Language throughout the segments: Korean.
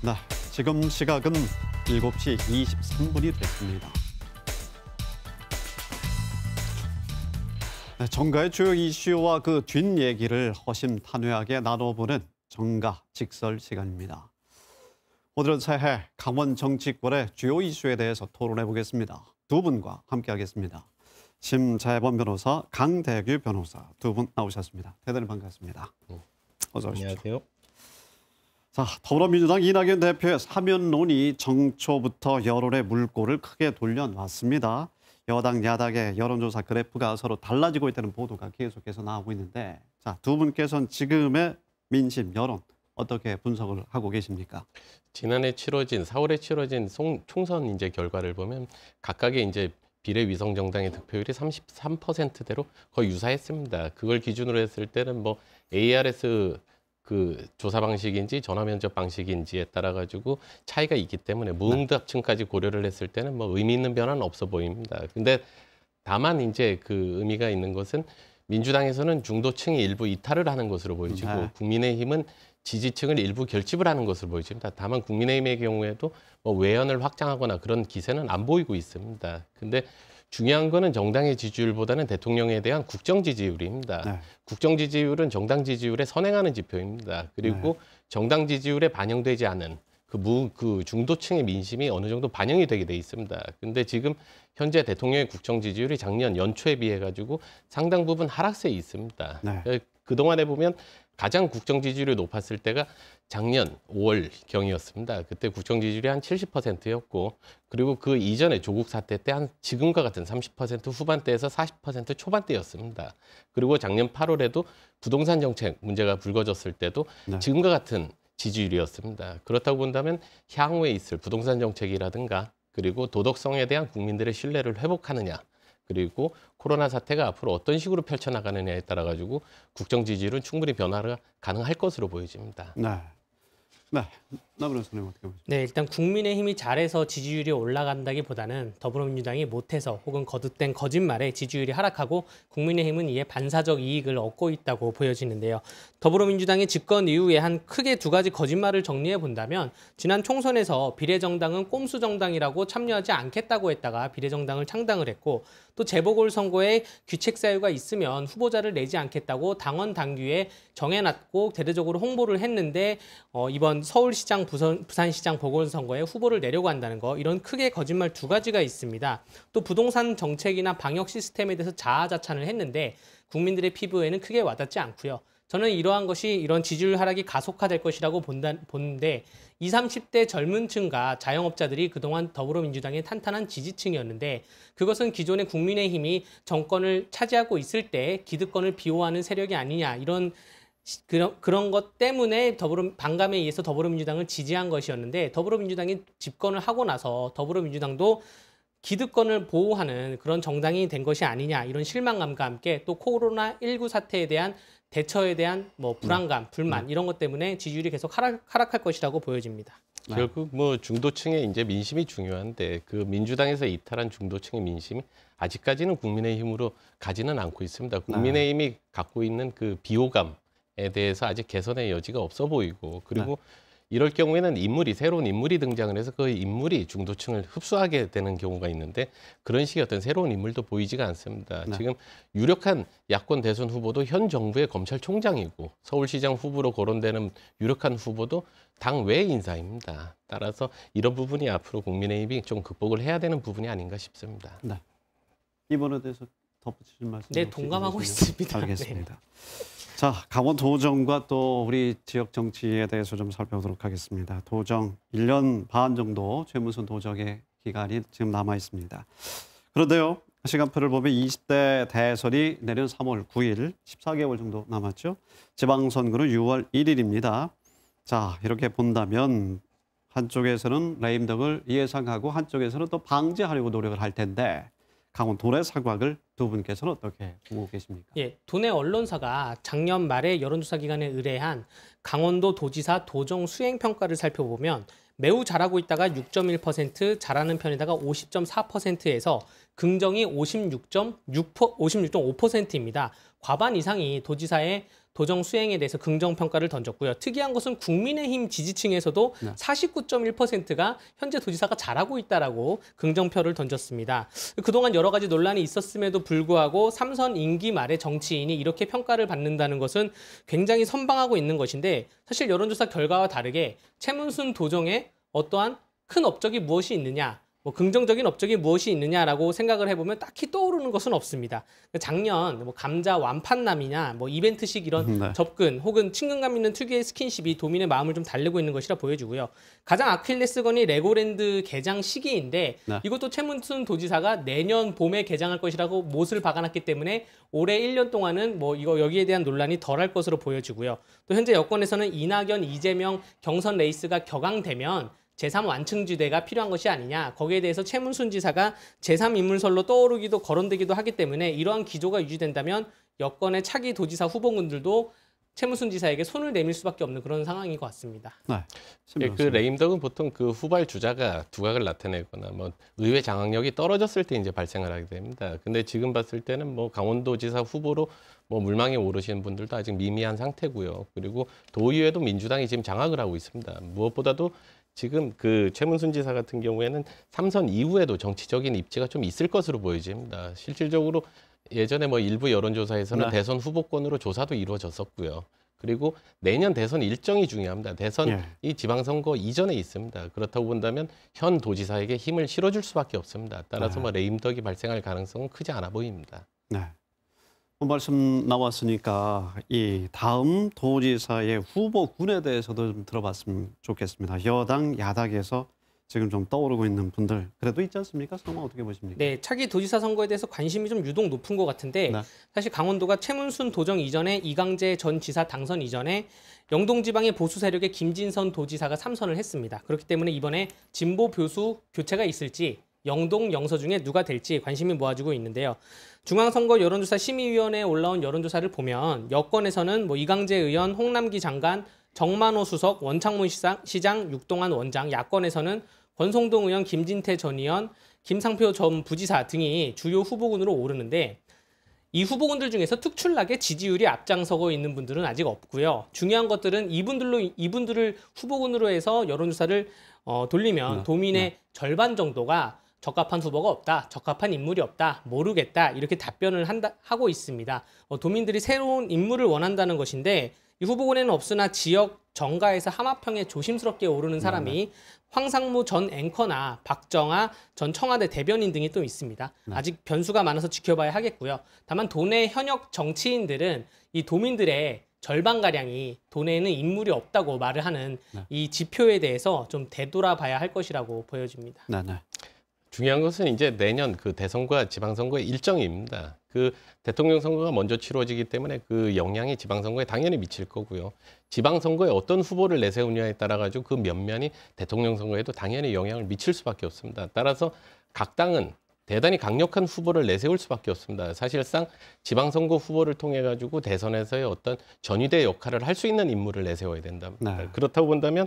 네, 지금 시각은 7시 23분이 됐습니다. 네, 정가의 주요 이슈와 그 뒷얘기를 허심탄회하게 나눠보는 정가 직설 시간입니다. 오늘은 새해 강원 정치권의 주요 이슈에 대해서 토론해 보겠습니다. 두 분과 함께하겠습니다. 심재범 변호사, 강대규 변호사 두 분 나오셨습니다. 대단히 반갑습니다. 어서 오십시오. 안녕하세요. 자, 더불어민주당 이낙연 대표의 사면론이 정초부터 여론의 물꼬를 크게 돌려놨습니다. 여당, 야당의 여론조사 그래프가 서로 달라지고 있다는 보도가 계속해서 나오고 있는데, 자, 두 분께서는 지금의 민심, 여론 어떻게 분석을 하고 계십니까? 지난해 치러진 4월에 치러진 총선 이제 결과를 보면 각각의 이제 비례 위성 정당의 득표율이 33%대로 거의 유사했습니다. 그걸 기준으로 했을 때는 뭐 ARS 그 조사 방식인지 전화 면접 방식인지에 따라 가지고 차이가 있기 때문에 무응답층까지 고려를 했을 때는 뭐 의미 있는 변화는 없어 보입니다. 근데 다만 이제 그 의미가 있는 것은 민주당에서는 중도층이 일부 이탈을 하는 것으로 보여지고 국민의힘은 지지층을 일부 결집을 하는 것으로 보여집니다. 다만 국민의힘의 경우에도 뭐 외연을 확장하거나 그런 기세는 안 보이고 있습니다. 근데 중요한 거는 정당의 지지율보다는 대통령에 대한 국정 지지율입니다. 네. 국정 지지율은 정당 지지율에 선행하는 지표입니다. 그리고 정당 지지율에 반영되지 않은 그 중도층의 민심이 어느 정도 반영이 되게 돼 있습니다. 근데 지금 현재 대통령의 국정 지지율이 작년 연초에 비해 가지고 상당 부분 하락세에 있습니다. 네. 그동안에 보면 가장 국정 지지율이 높았을 때가 작년 5월경이었습니다. 그때 국정 지지율이 한 70%였고 그리고 그 이전에 조국 사태 때 한 지금과 같은 30% 후반대에서 40% 초반대였습니다. 그리고 작년 8월에도 부동산 정책 문제가 불거졌을 때도 지금과 같은 지지율이었습니다. 그렇다고 본다면 향후에 있을 부동산 정책이라든가 그리고 도덕성에 대한 국민들의 신뢰를 회복하느냐 그리고 코로나 사태가 앞으로 어떤 식으로 펼쳐나가느냐에 따라 가지고 국정 지지율은 충분히 변화가 가능할 것으로 보여집니다. 네. 나그런 선생님 어떻게 보십니까? 네, 일단 국민의힘이 잘해서 지지율이 올라간다기보다는 더불어민주당이 못해서 혹은 거듭된 거짓말에 지지율이 하락하고 국민의힘은 이에 반사적 이익을 얻고 있다고 보여지는데요. 더불어민주당이 집권 이후에 한 크게 두 가지 거짓말을 정리해 본다면 지난 총선에서 비례정당은 꼼수 정당이라고 참여하지 않겠다고 했다가 비례정당을 창당을 했고 또 재보궐선거에 귀책 사유가 있으면 후보자를 내지 않겠다고 당원 당규에 정해놨고 대대적으로 홍보를 했는데 이번 서울시장, 부산시장 보궐선거에 후보를 내려고 한다는 거 이런 크게 거짓말 두 가지가 있습니다. 또 부동산 정책이나 방역 시스템에 대해서 자아자찬을 했는데 국민들의 피부에는 크게 와닿지 않고요. 저는 이런 지지율 하락이 가속화될 것이라고 보는데 20, 30대 젊은 층과 자영업자들이 그동안 더불어민주당의 탄탄한 지지층이었는데 그것은 기존의 국민의힘이 정권을 차지하고 있을 때 기득권을 비호하는 세력이 아니냐 그런 것 때문에 반감에 의해서 더불어민주당을 지지한 것이었는데 더불어민주당이 집권을 하고 나서 더불어민주당도 기득권을 보호하는 그런 정당이 된 것이 아니냐 이런 실망감과 함께 또 코로나19 사태에 대한 대처에 대한 뭐 불안감, 불만 이런 것 때문에 지지율이 계속 하락할 것이라고 보여집니다. 결국 뭐 중도층의 이제 민심이 중요한데 그 민주당에서 이탈한 중도층의 민심이 아직까지는 국민의힘으로 가지는 않고 있습니다. 국민의힘이 갖고 있는 그 비호감에 대해서 아직 개선의 여지가 없어 보이고 그리고 이럴 경우에는 새로운 인물이 등장을 해서 그 인물이 중도층을 흡수하게 되는 경우가 있는데 그런 식의 어떤 새로운 인물도 보이지가 않습니다. 지금 유력한 야권 대선 후보도 현 정부의 검찰총장이고 서울시장 후보로 거론되는 유력한 후보도 당 외 인사입니다. 따라서 이런 부분이 앞으로 국민의힘이 좀 극복을 해야 되는 부분이 아닌가 싶습니다. 네. 이번에 대해서 덧붙이실 말씀? 네, 동감하고 있습니다. 알겠습니다. 자, 강원 도정과 또 우리 지역 정치에 대해서 좀 살펴보도록 하겠습니다. 도정 1년 반 정도 최무선 도정의 기간이 지금 남아 있습니다. 그런데요, 시간표를 보면 20대 대선이 내년 3월 9일, 14개월 정도 남았죠. 지방선거는 6월 1일입니다. 자, 이렇게 본다면 한쪽에서는 레임덕을 예상하고 한쪽에서는 또 방지하려고 노력을 할 텐데 강원 도내 상황을 두 분께서는 어떻게 보고 계십니까? 예, 도내 언론사가 작년 말에 여론조사 기관에 의뢰한 강원도 도지사 도정 수행평가를 살펴보면 매우 잘하고 있다가 6.1%, 잘하는 편에다가 50.4%에서 긍정이 56.5%입니다. 과반 이상이 도지사의 도정 수행에 대해서 긍정 평가를 던졌고요. 특이한 것은 국민의힘 지지층에서도 네. 49.1%가 현재 도지사가 잘하고 있다라고 긍정표를 던졌습니다. 그동안 여러 가지 논란이 있었음에도 불구하고 3선 임기 말에 정치인이 이렇게 평가를 받는다는 것은 굉장히 선방하고 있는 것인데 사실 여론조사 결과와 다르게 최문순 도정에 어떠한 큰 업적이 무엇이 있느냐, 뭐 긍정적인 업적이 무엇이 있느냐라고 생각을 해보면 딱히 떠오르는 것은 없습니다. 작년 뭐 감자 완판남이냐, 뭐 이벤트식 이런 네. 접근 혹은 친근감 있는 특유의 스킨십이 도민의 마음을 좀 달래고 있는 것이라 보여지고요. 가장 아킬레스건이 레고랜드 개장 시기인데 네. 이것도 최문순 도지사가 내년 봄에 개장할 것이라고 못을 박아놨기 때문에 올해 1년 동안은 뭐 이거 여기에 대한 논란이 덜할 것으로 보여지고요. 또 현재 여권에서는 이낙연, 이재명 경선 레이스가 격앙되면 제3 완충지대가 필요한 것이 아니냐. 거기에 대해서 최문순 지사가 제3인물설로 떠오르기도 거론되기도 하기 때문에 이러한 기조가 유지된다면 여권의 차기 도지사 후보군들도 최문순 지사에게 손을 내밀 수밖에 없는 그런 상황인 것 같습니다. 네. 그 레임덕은 보통 그 후발 주자가 두각을 나타내거나 뭐 의회 장악력이 떨어졌을 때 이제 발생을 하게 됩니다. 근데 지금 봤을 때는 뭐 강원도지사 후보로 뭐 물망에 오르시는 분들도 아직 미미한 상태고요. 그리고 도의회도 민주당이 지금 장악을 하고 있습니다. 무엇보다도 지금 그 최문순 지사 같은 경우에는 3선 이후에도 정치적인 입지가 좀 있을 것으로 보여집니다. 실질적으로 예전에 뭐 일부 여론조사에서는 네. 대선 후보권으로 조사도 이루어졌었고요. 그리고 내년 대선 일정이 중요합니다. 대선이 지방선거 이전에 있습니다. 그렇다고 본다면 현 도지사에게 힘을 실어줄 수밖에 없습니다. 따라서 뭐 레임덕이 발생할 가능성은 크지 않아 보입니다. 네. 말씀 나왔으니까 이 다음 도지사의 후보군에 대해서도 좀 들어봤으면 좋겠습니다. 여당, 야당에서 지금 좀 떠오르고 있는 분들 그래도 있지 않습니까? 상황 어떻게 보십니까? 네, 차기 도지사 선거에 대해서 관심이 좀 유독 높은 것 같은데 네. 사실 강원도가 최문순 도정 이전에 이강재 전 지사 당선 이전에 영동 지방의 보수 세력의 김진선 도지사가 3선을 했습니다. 그렇기 때문에 이번에 진보 보수 교체가 있을지 영동, 영서 중에 누가 될지 관심이 모아지고 있는데요. 중앙선거 여론조사 심의위원회에 올라온 여론조사를 보면 여권에서는 뭐 이강재 의원, 홍남기 장관, 정만호 수석, 원창문 시장, 육동환 원장, 야권에서는 권성동 의원, 김진태 전 의원, 김상표 전 부지사 등이 주요 후보군으로 오르는데 이 후보군들 중에서 특출나게 지지율이 앞장서고 있는 분들은 아직 없고요. 중요한 것들은 이분들을 후보군으로 해서 여론조사를 돌리면 도민의 절반 정도가 적합한 후보가 없다, 적합한 인물이 없다, 모르겠다 이렇게 답변을 하고 있습니다. 도민들이 새로운 인물을 원한다는 것인데 이 후보군에는 없으나 지역 정가에서 하마평에 조심스럽게 오르는 사람이 황상무 전 앵커나 박정아 전 청와대 대변인 등이 또 있습니다. 아직 변수가 많아서 지켜봐야 하겠고요. 다만 도내 현역 정치인들은 이 도민들의 절반가량이 도내에는 인물이 없다고 말을 하는 이 지표에 대해서 좀 되돌아봐야 할 것이라고 보여집니다. 네, 네. 중요한 것은 이제 내년 그 대선과 지방선거의 일정입니다. 그 대통령 선거가 먼저 치러지기 때문에 그 영향이 지방선거에 당연히 미칠 거고요. 지방선거에 어떤 후보를 내세우냐에 따라 가지고 그 면면이 대통령 선거에도 당연히 영향을 미칠 수밖에 없습니다. 따라서 각 당은 대단히 강력한 후보를 내세울 수밖에 없습니다. 사실상 지방선거 후보를 통해 가지고 대선에서의 어떤 전위대 역할을 할 수 있는 인물을 내세워야 된답니다. 네. 그렇다고 본다면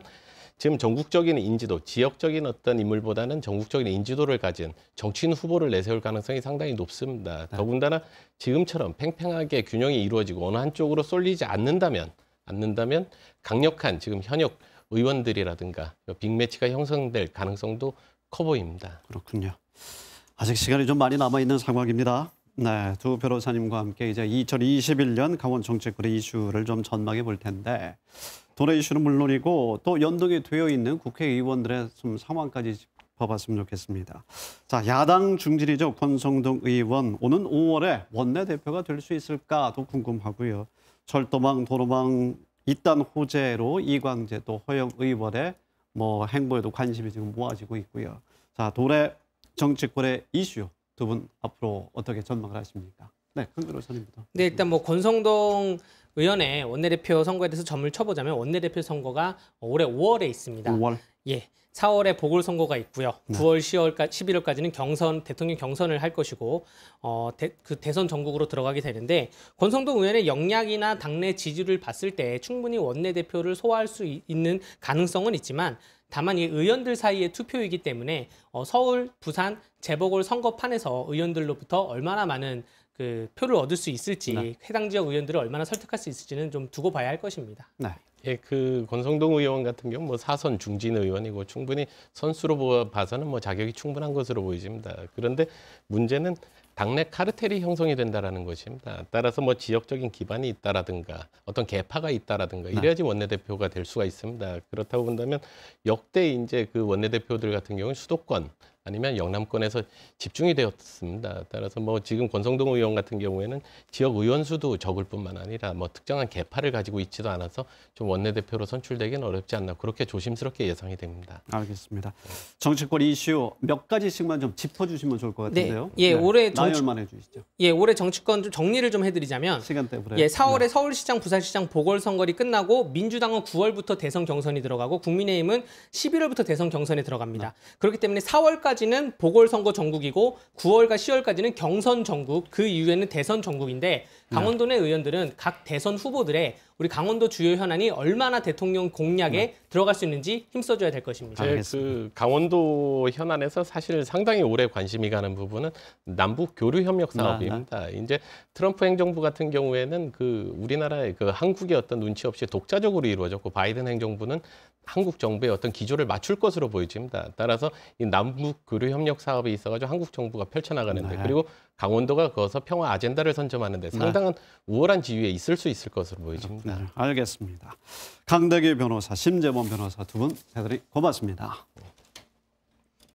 지금 전국적인 인지도, 지역적인 어떤 인물보다는 전국적인 인지도를 가진 정치인 후보를 내세울 가능성이 상당히 높습니다. 더군다나 지금처럼 팽팽하게 균형이 이루어지고 어느 한쪽으로 쏠리지 않는다면 강력한 지금 현역 의원들이라든가 빅매치가 형성될 가능성도 커 보입니다. 그렇군요. 아직 시간이 좀 많이 남아있는 상황입니다. 네, 두 변호사님과 함께 이제 2021년 강원 정치권의 이슈를 좀 전망해 볼 텐데 도내 이슈는 물론이고 또 연동이 되어 있는 국회의원들의 좀 상황까지 짚어봤으면 좋겠습니다. 자, 야당 중진이죠. 권성동 의원 오는 5월에 원내대표가 될 수 있을까도 궁금하고요. 철도망, 도로망 이딴 호재로 이광재 또 허영 의원의 뭐 행보에도 관심이 지금 모아지고 있고요. 자, 도내 정치권의 이슈 두 분 앞으로 어떻게 전망을 하십니까? 네, 큰 변호사님부터. 네, 일단 뭐 권성동 의원의 원내대표 선거에 대해서 점을 쳐보자면 원내대표 선거가 올해 5월에 있습니다. 5월. 예, 4월에 보궐선거가 있고요. 9월, 10월까지, 11월까지는 대통령 경선을 할 것이고 그 대선 전국으로 들어가게 되는데 권성동 의원의 역량이나 당내 지지를 봤을 때 충분히 원내대표를 소화할 수 있는 가능성은 있지만 다만 이 의원들 사이의 투표이기 때문에 서울, 부산, 재보궐 선거판에서 의원들로부터 얼마나 많은 그 표를 얻을 수 있을지 네. 해당 지역 의원들을 얼마나 설득할 수 있을지는 좀 두고 봐야 할 것입니다. 네. 예, 그 권성동 의원 같은 경우 뭐 사선 중진 의원이고 충분히 선수로 봐서는 뭐 자격이 충분한 것으로 보여집니다. 그런데 문제는 당내 카르텔이 형성이 된다라는 것입니다. 따라서 뭐 지역적인 기반이 있다라든가 어떤 계파가 있다라든가 이래야지 원내대표가 될 수가 있습니다. 그렇다고 본다면 역대 이제 그 원내대표들 같은 경우는 수도권 아니면 영남권에서 집중이 되었습니다. 따라서 뭐 지금 권성동 의원 같은 경우에는 지역 의원 수도 적을 뿐만 아니라 뭐 특정한 계파를 가지고 있지도 않아서 좀 원내대표로 선출되기는 어렵지 않나 그렇게 조심스럽게 예상이 됩니다. 알겠습니다. 정치권 이슈 몇 가지씩만 좀 짚어주시면 좋을 것 같은데요. 네. 예, 올해 나열만 해주시죠. 예, 올해 정치권 좀 정리를 좀 해드리자면 시간 때문에. 예, 4월에 서울시장, 부산시장 보궐선거리 끝나고 민주당은 9월부터 대선 경선이 들어가고 국민의힘은 11월부터 대선 경선에 들어갑니다. 그렇기 때문에 4월까지는 보궐선거 전국이고 9월과 10월까지는 경선 전국, 그 이후에는 대선 전국인데 강원도 내 의원들은 각 대선 후보들의 우리 강원도 주요 현안이 얼마나 대통령 공약에 들어갈 수 있는지 힘써줘야 될 것입니다. 그 강원도 현안에서 사실 상당히 오래 관심이 가는 부분은 남북 교류 협력 사업입니다. 이제 트럼프 행정부 같은 경우에는 그 우리나라의 그 한국의 어떤 눈치 없이 독자적으로 이루어졌고 바이든 행정부는 한국 정부의 어떤 기조를 맞출 것으로 보여집니다. 따라서 이 남북 교류 협력 사업에 있어가지고 한국 정부가 펼쳐나가는데 그리고 강원도가 거기서 평화 아젠다를 선점하는데 상당한 우월한 지위에 있을 수 있을 것으로 보여집니다. 알겠습니다. 강대규 변호사, 심재범 변호사 두 분 대단히 고맙습니다.